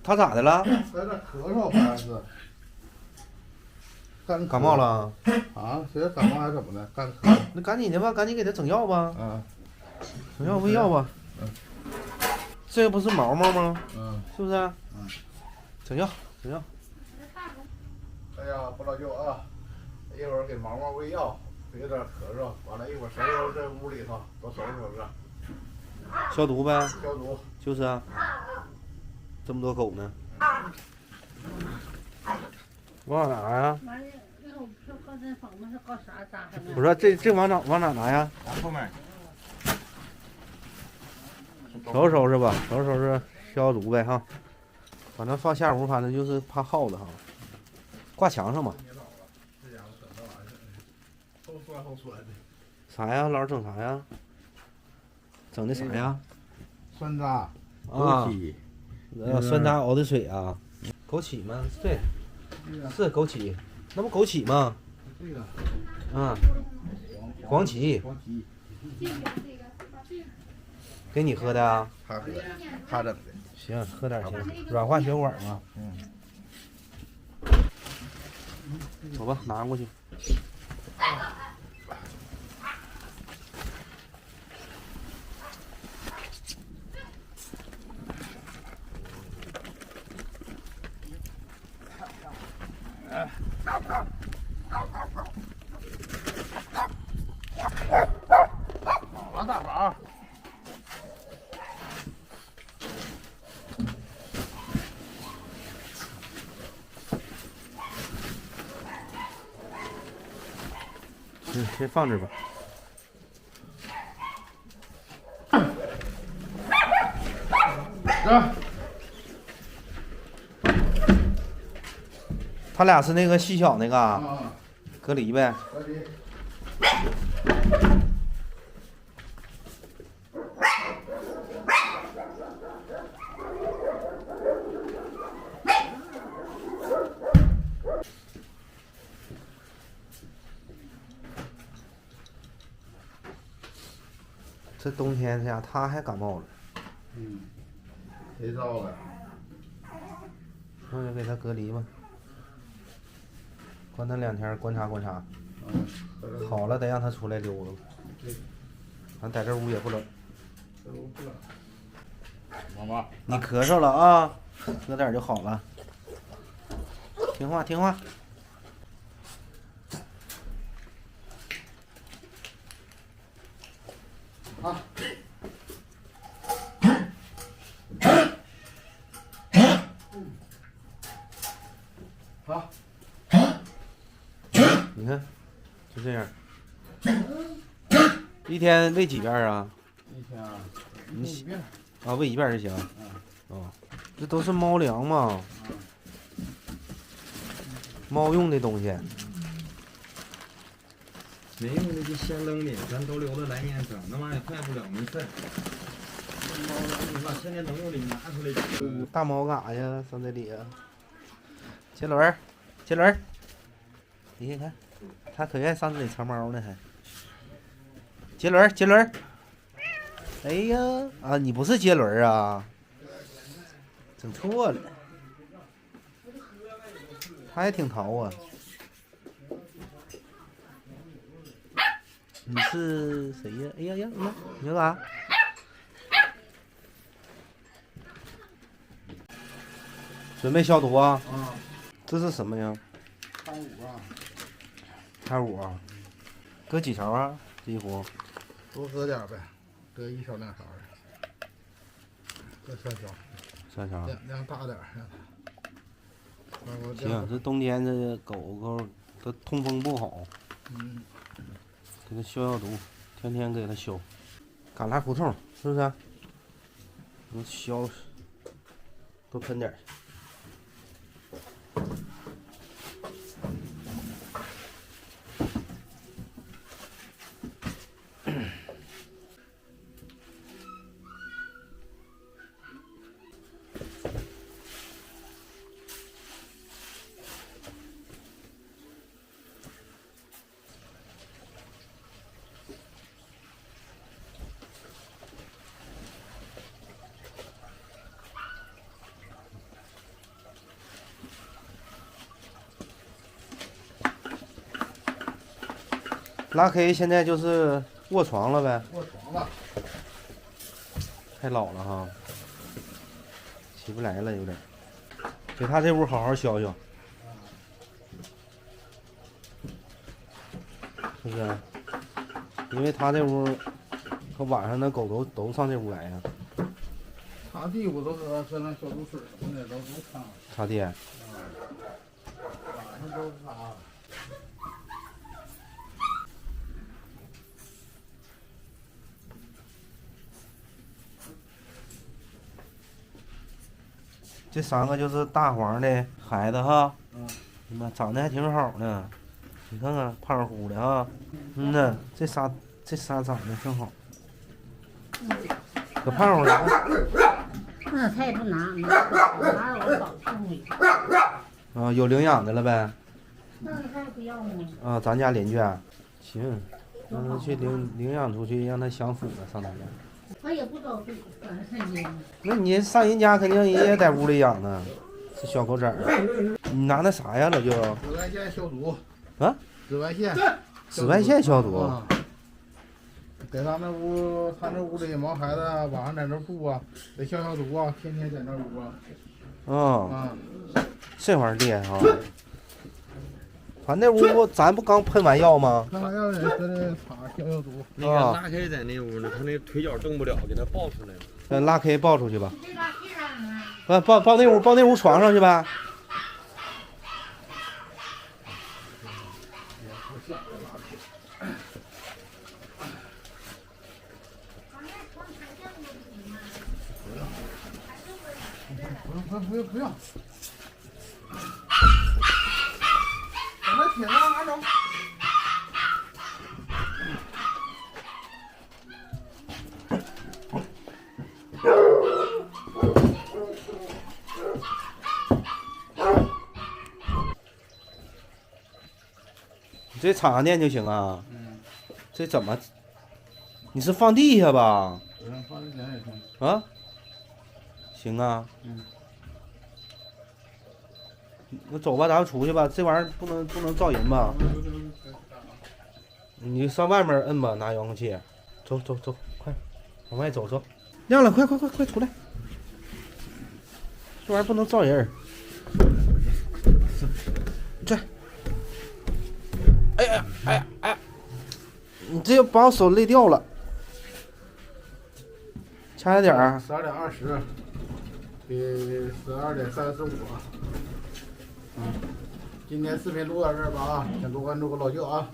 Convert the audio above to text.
他咋的了？在这咳嗽，好像是。感冒了？啊，谁感冒还是怎么的？干咳。那赶紧的吧，赶紧给他整药吧。嗯。整药喂药吧。嗯。这不是毛毛吗？嗯。是不是？嗯。整药，整药。哎呀，不老舅啊，一会儿给毛毛喂药，有点咳嗽，完了一会儿谁都在屋里头都收拾收拾。消毒呗。消毒。就是啊。这么多狗呢。往哪拿呀？我说这往哪拿呀？往后面。收拾收拾吧，收拾收拾，消毒呗哈。反正放下屋，反正就是怕耗子哈。挂墙上嘛。后酸后酸的。啥呀？老师整啥呀？整的啥呀？酸渣。枸杞。酸渣熬的水啊。枸杞吗？对。是枸杞，那不枸杞吗？这个。啊。黄芪。黄芪。给你喝的啊？他喝，他整的。行，喝点行，软化血管嘛。走吧，拿过去。王大宝。先放这吧。他俩是那个细小那个隔离呗。隔离。这冬天这样，他还感冒了。谁造的？那就给他隔离吧，关他2天，观察观察。好了得让他出来溜达。咱在这屋也不冷。这屋不冷。妈妈，你咳嗽了啊，喝点就好了。听话听话。啊。好。你看，就这样。一天喂几遍啊？一天啊，你1遍。啊，喂1遍就行。哦，这都是猫粮嘛，猫用的东西。没用的就先扔里，咱都留着来年整，那玩意儿坏不了，没事儿。猫粮你把现在能用的拿出来。大猫干啥呀？上这里啊？杰伦，杰伦，你看，他可愿意上这里藏猫呢，还。杰伦，杰伦。哎呀，啊，你不是杰伦啊？整错了。他也挺淘啊。你是谁呀？哎呀呀，你说啥？准备消毒啊？这是什么呀？汤5啊。汤5啊？搁几勺啊？这一壶？多搁点呗，搁1勺2勺的。搁3勺。3勺。量大点。行，这冬天这狗狗它通风不好。给它消消毒，天天给它消。旮旯胡同是不是？能消，多喷点。拉 K 现在就是卧床了呗，卧床了。太老了哈，起不来了有点。给他这屋好好消消，是不是？因为他这屋，可晚上那狗都上这屋来呀。擦地我都搁那消毒水什么的都擦。擦地。晚上都擦。这3个就是大黄的孩子哈，妈长得还挺好呢，你看看胖乎的哈，呐，这仨长得挺好，可胖乎了。那他也不拿我保护你。啊，有领养的了呗？那你还不要吗？啊，咱家邻居啊，行，让他去领养出去，让他享福了，上咱家。他也不着急，反正看见。那你上人家肯定人也在屋里养呢，这小狗崽儿，你拿那啥呀？老舅？紫外线消毒。啊？紫外线。紫外线消毒。啊。给他那屋，他那屋里毛孩子晚上在那住啊，得消毒啊，天天在那屋啊。啊。这玩意儿厉害啊！咱那屋咱不刚喷完药吗？喷完药得搁这擦消毒。那个拉 K 在那屋呢，他那腿脚动不了，给他抱出来了。拉 K 抱出去吧。抱那屋床上去吧。不用。把那铁链拿走。你这场上垫就行啊。这怎么？你是放地下吧？放地下也行。啊？行啊。那走吧，咱们出去吧。这玩意儿不能噪人吧？你上外面摁吧，拿遥控器。走，快，往外走。亮了，快出来！这玩意儿不能噪人。这。哎呀！你这把我手累掉了。掐点儿。12点20，比12点35。今天视频录到这儿吧啊，请多关注个老舅啊。